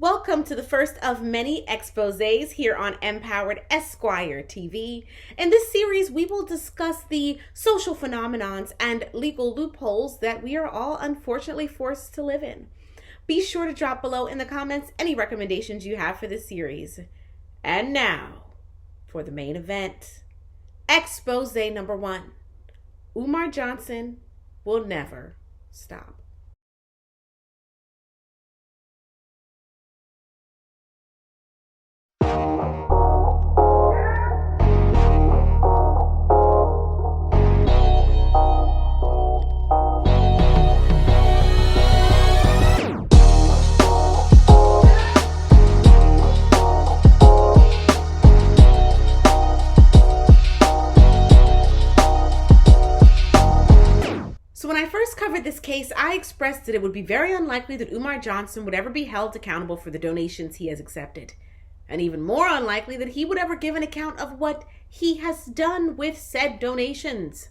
Welcome to the first of many exposés here on Empowered Esquire TV. In this series, we will discuss the social phenomenons and legal loopholes that we are all unfortunately forced to live in. Be sure to drop below in the comments any recommendations you have for this series. And now, for the main event. Exposé number 1. Umar Johnson will never stop. So when I first covered this case, I expressed that it would be very unlikely that Umar Johnson would ever be held accountable for the donations he has accepted. And even more unlikely that he would ever give an account of what he has done with said donations.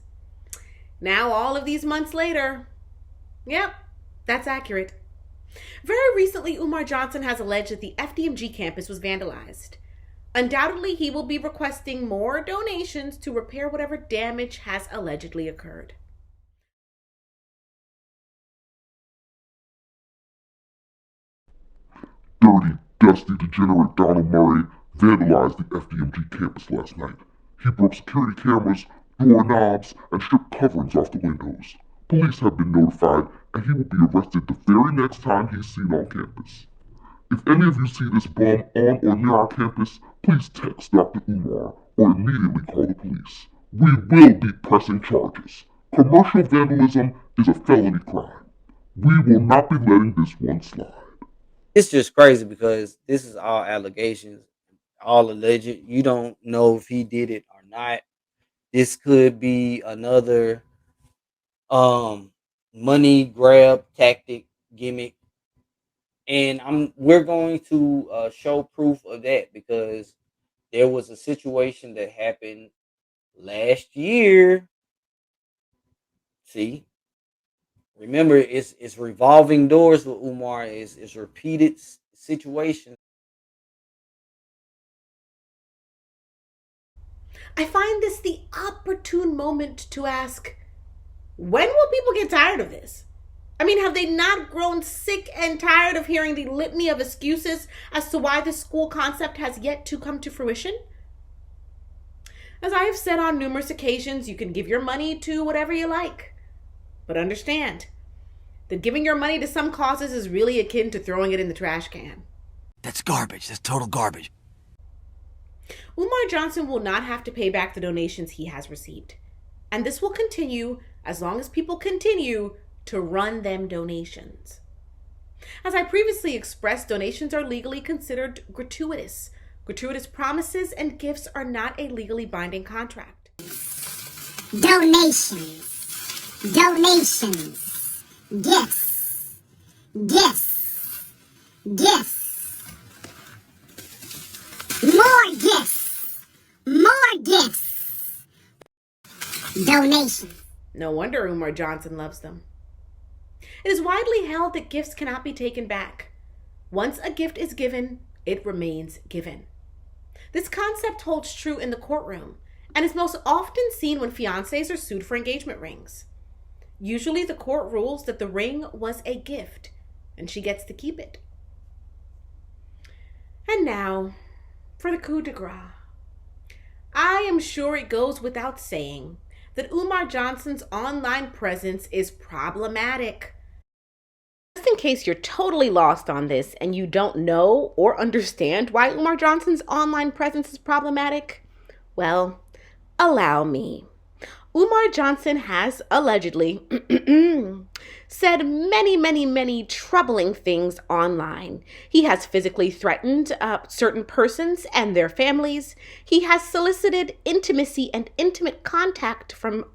Now, all of these months later, yep, that's accurate. Very recently, Umar Johnson has alleged that the FDMG campus was vandalized. Undoubtedly, he will be requesting more donations to repair whatever damage has allegedly occurred. Dirty, dusty, degenerate Donald Murray vandalized the FDMG campus last night. He broke security cameras, doorknobs, and stripped coverings off the windows. Police have been notified, and he will be arrested the very next time he's seen on campus. If any of you see this bum on or near our campus, please text Dr. Umar or immediately call the police. We will be pressing charges. Commercial vandalism is a felony crime. We will not be letting this one slide. It's just crazy because this is all allegations, all alleged. You don't know if he did it or not. This could be another money grab tactic gimmick, and we're going to show proof of that because there was a situation that happened last year. See, remember, it's revolving doors with Umar. It's repeated situations. I find this the opportune moment to ask, when will people get tired of this? I mean, have they not grown sick and tired of hearing the litany of excuses as to why this school concept has yet to come to fruition? As I have said on numerous occasions, you can give your money to whatever you like. But understand that giving your money to some causes is really akin to throwing it in the trash can. That's garbage. That's total garbage. Umar Johnson will not have to pay back the donations he has received. And this will continue as long as people continue to run them donations. As I previously expressed, donations are legally considered gratuitous. Gratuitous promises and gifts are not a legally binding contract. Donations. Donations. Gifts. Gifts. Gifts. More gifts. More gifts. Donations. No wonder Umar Johnson loves them. It is widely held that gifts cannot be taken back. Once a gift is given, it remains given. This concept holds true in the courtroom and is most often seen when fiancés are sued for engagement rings. Usually the court rules that the ring was a gift and she gets to keep it. And now, for the coup de grace. I am sure it goes without saying that Umar Johnson's online presence is problematic. Just in case you're totally lost on this and you don't know or understand why Umar Johnson's online presence is problematic, well, allow me. Umar Johnson has allegedly said many troubling things online. He has physically threatened certain persons and their families. He has solicited intimacy and intimate contact from,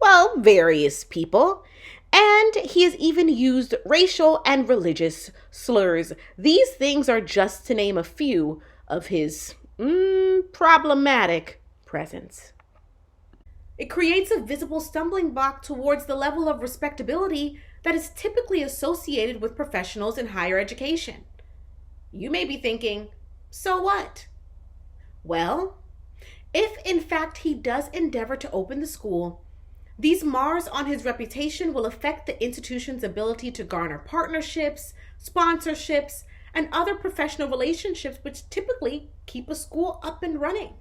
well, various people. And he has even used racial and religious slurs. These things are just to name a few of his problematic presence. It creates a visible stumbling block towards the level of respectability that is typically associated with professionals in higher education. You may be thinking, so what? Well, if in fact he does endeavor to open the school, these mars on his reputation will affect the institution's ability to garner partnerships, sponsorships, and other professional relationships which typically keep a school up and running.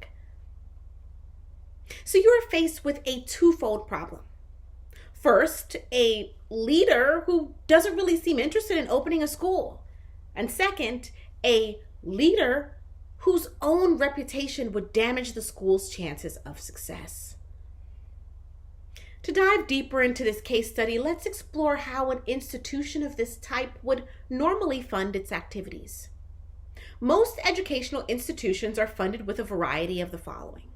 So you are faced with a twofold problem. First, a leader who doesn't really seem interested in opening a school. And second, a leader whose own reputation would damage the school's chances of success. To dive deeper into this case study, let's explore how an institution of this type would normally fund its activities. Most educational institutions are funded with a variety of the following: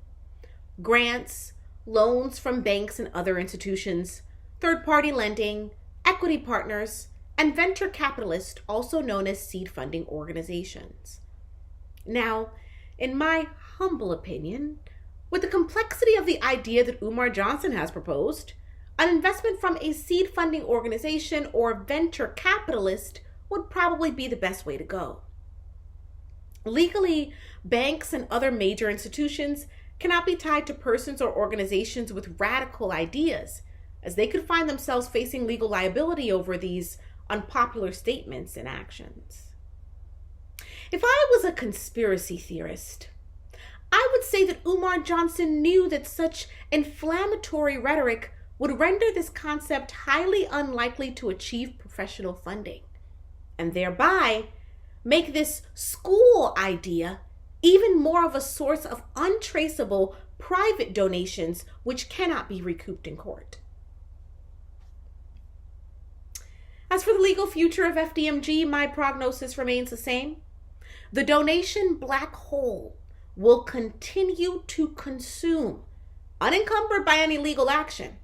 grants, loans from banks and other institutions, third-party lending, equity partners, and venture capitalists, also known as seed funding organizations. Now, in my humble opinion, with the complexity of the idea that Umar Johnson has proposed, an investment from a seed funding organization or venture capitalist would probably be the best way to go. Legally, banks and other major institutions cannot be tied to persons or organizations with radical ideas, as they could find themselves facing legal liability over these unpopular statements and actions. If I was a conspiracy theorist, I would say that Umar Johnson knew that such inflammatory rhetoric would render this concept highly unlikely to achieve professional funding, and thereby make this school idea even more of a source of untraceable private donations which cannot be recouped in court. As for the legal future of FDMG, my prognosis remains the same. The donation black hole will continue to consume, unencumbered by any legal action,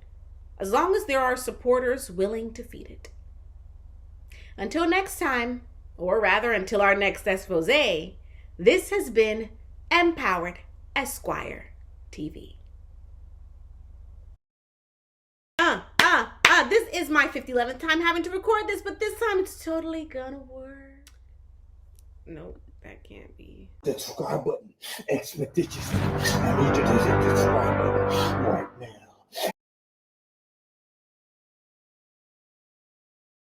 as long as there are supporters willing to feed it. Until next time, or rather until our next expose, this has been Empowered Esquire TV. This is my 11th time having to record this, but this time it's totally gonna work. Nope, that can't be. The subscribe button expeditiously. I need you to hit the subscribe button right now.